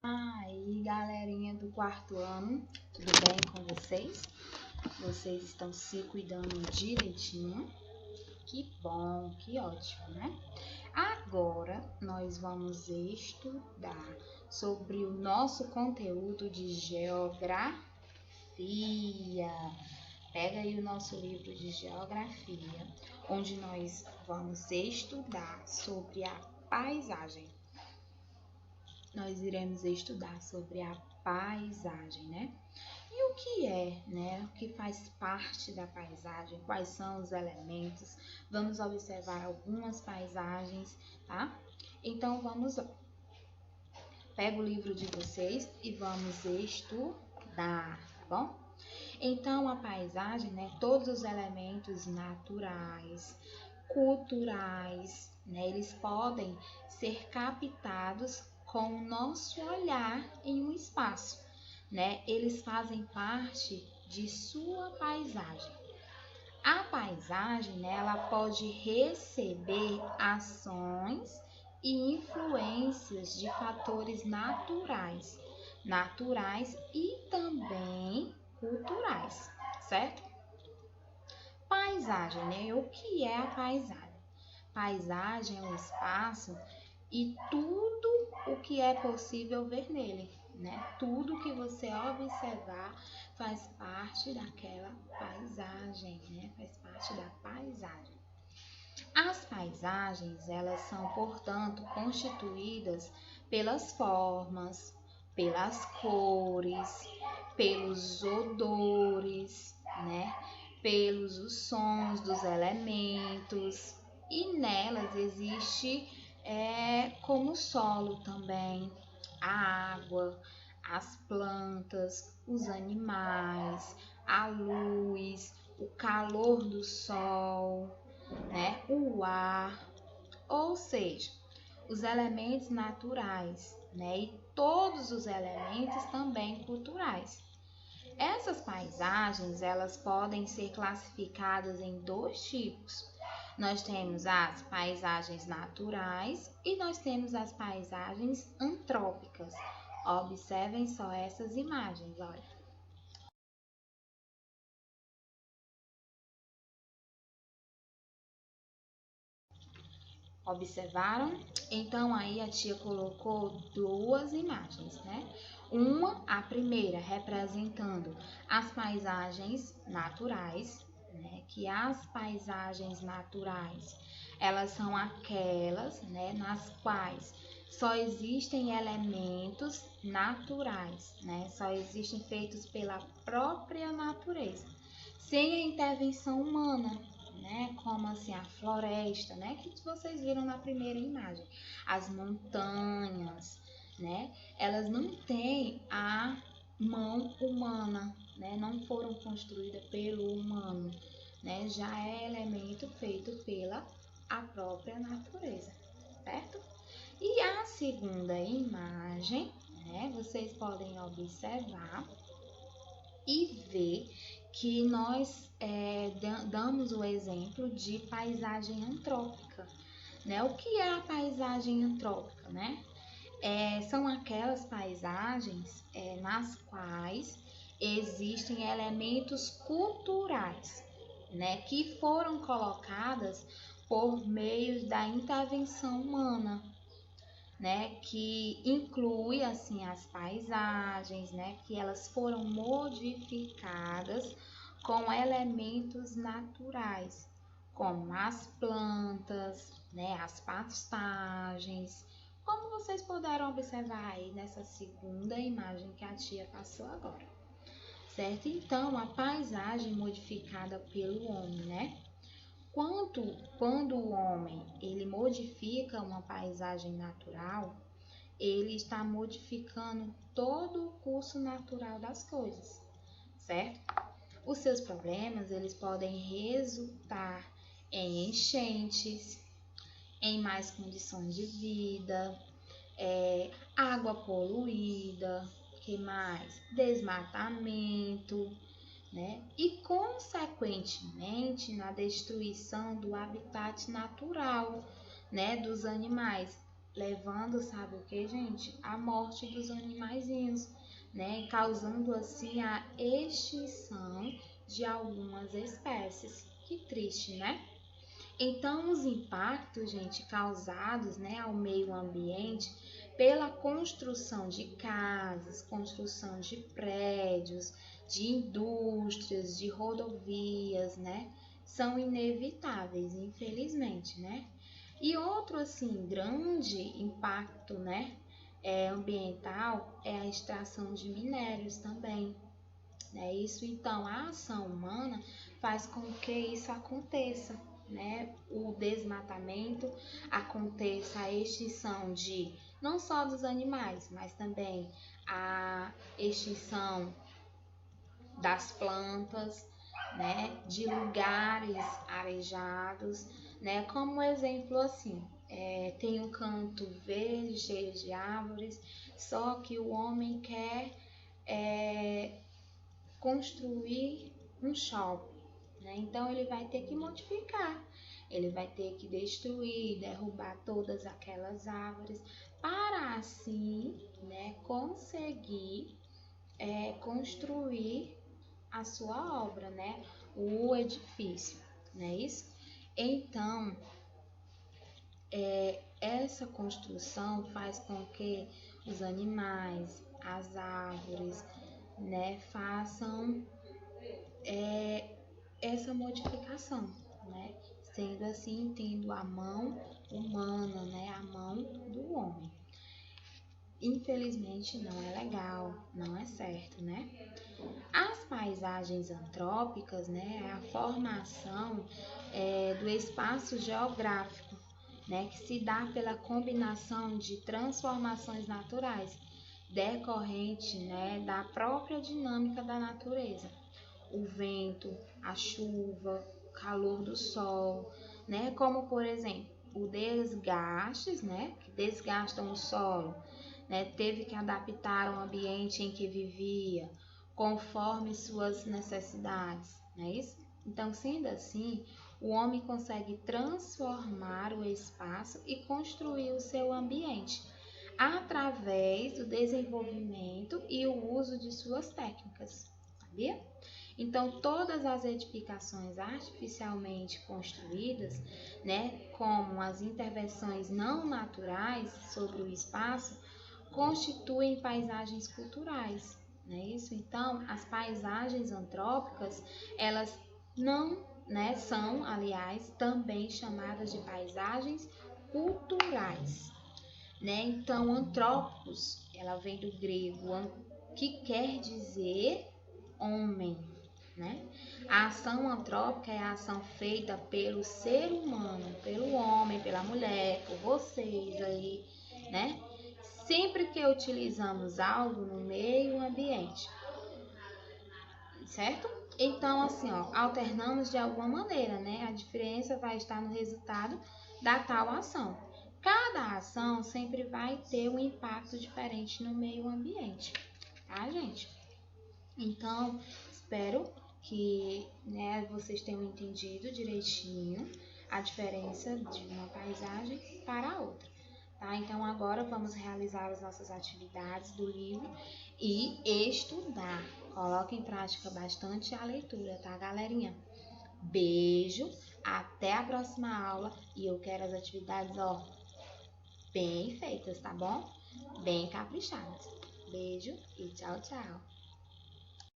Aí, galerinha do quarto ano, tudo bem com vocês? Vocês estão se cuidando direitinho? Que bom, que ótimo, né? Agora nós vamos estudar sobre o nosso conteúdo de geografia. Pega aí o nosso livro de geografia, onde nós vamos estudar sobre a paisagem. Nós iremos estudar sobre a paisagem, né? E o que é, né? O que faz parte da paisagem? Quais são os elementos? Vamos observar algumas paisagens, tá? Então, vamos lá. Pega o livro de vocês e vamos estudar, tá bom? Então, a paisagem, né? Todos os elementos naturais, culturais, né? Eles podem ser captados com o nosso olhar em um espaço, né? Eles fazem parte de sua paisagem. A paisagem, né, ela pode receber ações e influências de fatores naturais e também culturais, certo? Paisagem, né? O que é a paisagem? Paisagem é um espaço e tudo o que é possível ver nele, né? Tudo que você observar faz parte daquela paisagem, né? Faz parte da paisagem. As paisagens, elas são, portanto, constituídas pelas formas, pelas cores, pelos odores, né? Pelos os sons dos elementos, e nelas existe como solo também, a água, as plantas, os animais, a luz, o calor do sol, né? O ar, ou seja, os elementos naturais, né? E todos os elementos também culturais. Essas paisagens, elas podem ser classificadas em dois tipos. Nós temos as paisagens naturais e nós temos as paisagens antrópicas. Observem só essas imagens, olha. Observaram? Então, aí a tia colocou duas imagens, né? A primeira, representando as paisagens naturais, né? Que as paisagens naturais, elas são aquelas, né? Nas quais só existem elementos naturais, né? Só existem feitos pela própria natureza, sem a intervenção humana, né? Como assim a floresta, né? Que vocês viram na primeira imagem, as montanhas, né? Elas não têm a mão humana, né? Não foram construídas pelo humano, né? Já é elemento feito pela a própria natureza, certo? E a segunda imagem, né? Vocês podem observar e ver que nós damos o exemplo de paisagem antrópica, né? O que é a paisagem antrópica, né? São aquelas paisagens nas quais existem elementos culturais, né? Que foram colocadas por meio da intervenção humana, né, que inclui assim as paisagens, né, que elas foram modificadas com elementos naturais, como as plantas, né, as pastagens, como vocês puderam observar aí nessa segunda imagem que a tia passou agora, certo? Então, a paisagem modificada pelo homem, né? Quando o homem ele modifica uma paisagem natural, ele está modificando todo o curso natural das coisas, certo? Os seus problemas eles podem resultar em enchentes, em mais condições de vida, água poluída, que mais? Desmatamento, né? E, consequentemente, na destruição do habitat natural, né? Dos animais, levando, sabe o que, gente? A morte dos animaizinhos, né? Causando assim a extinção de algumas espécies. Que triste, né? Então, os impactos, gente, causados, né, ao meio ambiente pela construção de casas, construção de prédios, de indústrias, de rodovias, né, são inevitáveis, infelizmente, né? E outro, assim, grande impacto, né, ambiental é a extração de minérios também. Isso, então, a ação humana faz com que isso aconteça, né? O desmatamento aconteça, a extinção de não só dos animais, mas também a extinção das plantas, né? De lugares arejados, né? Como exemplo assim, tem um canto verde cheio de árvores, só que o homem quer construir um shopping, né? Então ele vai ter que modificar, ele vai ter que destruir, derrubar todas aquelas árvores para assim, né, conseguir construir a sua obra, né, o edifício, não é isso? Então, essa construção faz com que os animais, as árvores, né, façam essa modificação, né? Sendo assim, tendo a mão humana, né? A mão do homem. Infelizmente não é legal, não é certo, né? As paisagens antrópicas, né? É a formação do espaço geográfico, né? Que se dá pela combinação de transformações naturais decorrente, né? Da própria dinâmica da natureza. O vento, a chuva, o calor do sol, né? Como por exemplo, o desgastes, né? Que desgastam o solo, né? Teve que adaptar ao ambiente em que vivia, conforme suas necessidades, não é isso? Então, sendo assim, o homem consegue transformar o espaço e construir o seu ambiente através do desenvolvimento e o uso de suas técnicas, sabia? Então, todas as edificações artificialmente construídas, né, como as intervenções não naturais sobre o espaço, constituem paisagens culturais, não é isso? Então, as paisagens antrópicas, elas não, né, são, aliás, também chamadas de paisagens culturais, né? Então, antrópicos, ela vem do grego, que quer dizer homem, né? A ação antrópica é a ação feita pelo ser humano, pelo homem, pela mulher, por vocês aí, né? Sempre que utilizamos algo no meio ambiente, certo? Então, assim, ó, alternamos de alguma maneira, né? A diferença vai estar no resultado da tal ação. Cada ação sempre vai ter um impacto diferente no meio ambiente, tá, gente? Então, espero que, né, vocês tenham entendido direitinho a diferença de uma paisagem para a outra, tá? Então, agora vamos realizar as nossas atividades do livro e estudar. Coloque em prática bastante a leitura, tá, galerinha? Beijo, até a próxima aula e eu quero as atividades, ó, bem feitas, tá bom? Bem caprichadas. Beijo e tchau, tchau.